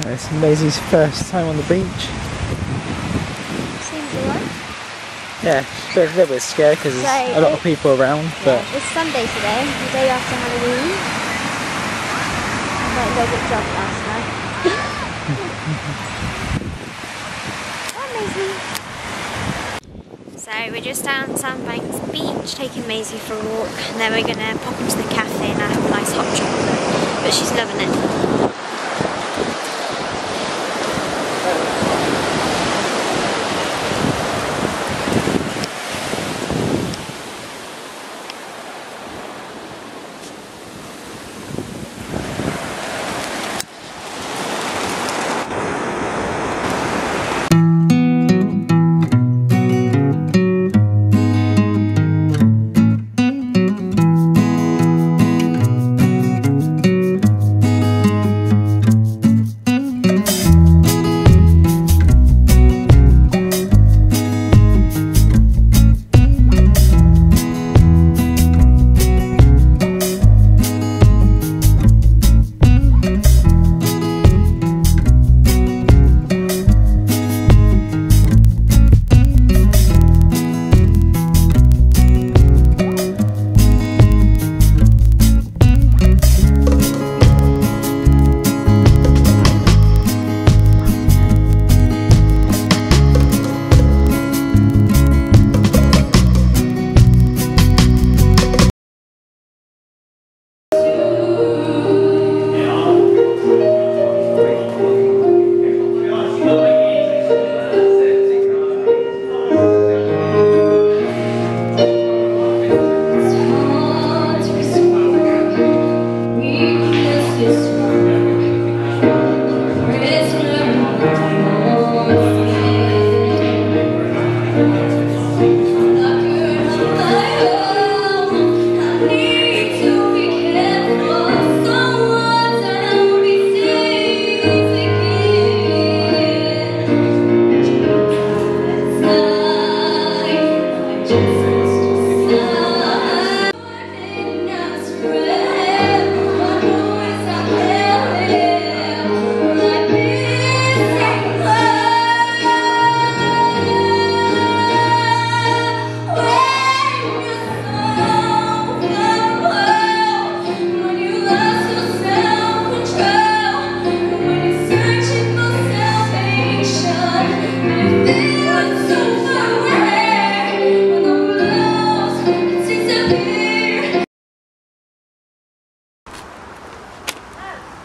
It's Maisie's first time on the beach. Seems alright. Yeah, she's a little bit scared because there's a lot of people around. Yeah, but it's Sunday today, the day after Halloween. I got a little bit drunk last night. So we're just down SAMANTHA'S beach taking Maisie for a walk, and then we're going to pop into the cafe and have a nice hot chocolate, but she's loving it.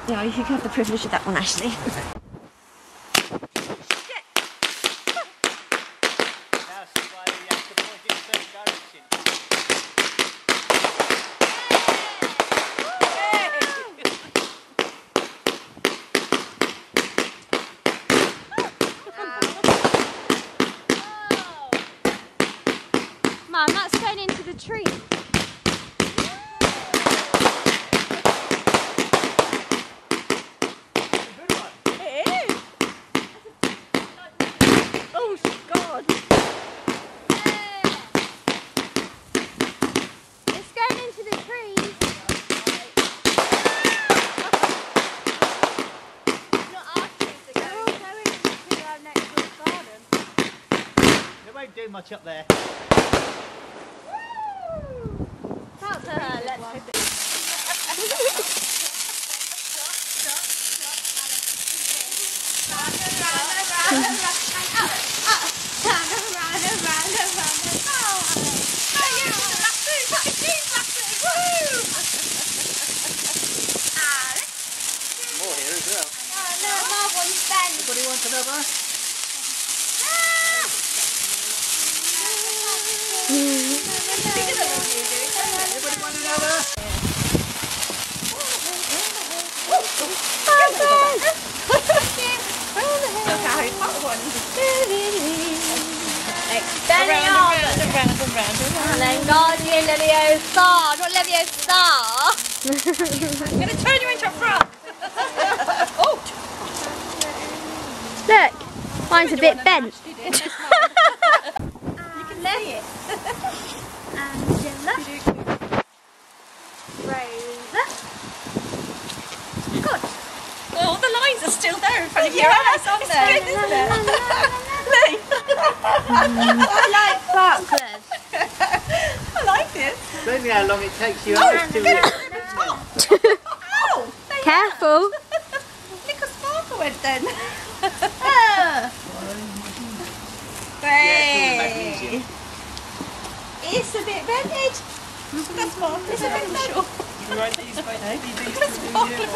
Yeah, you can have the privilege of that one, Ashley. Mum, that's going into the tree. Won't do much up there. That's let's hope it. More here as well. No, more one spent. Anybody want another? Anybody want another? Look how he got one. And then Guardian Leviosa. Not Leviosa. I'm going to turn you into a frog. Oh! Look, mine's a bit bent. You can see it. Angela. Rosa. Good. Oh, the lines trees are still there in front of your house, aren't they? It's good, isn't it? I like sparklers. I like this. It's only how long it takes you Oh, to Ow! Careful. Look, a sparkle went then. magnesium. It's a bit rented. That's more. It's a bit sure. You write these, mate? It's a sparkle.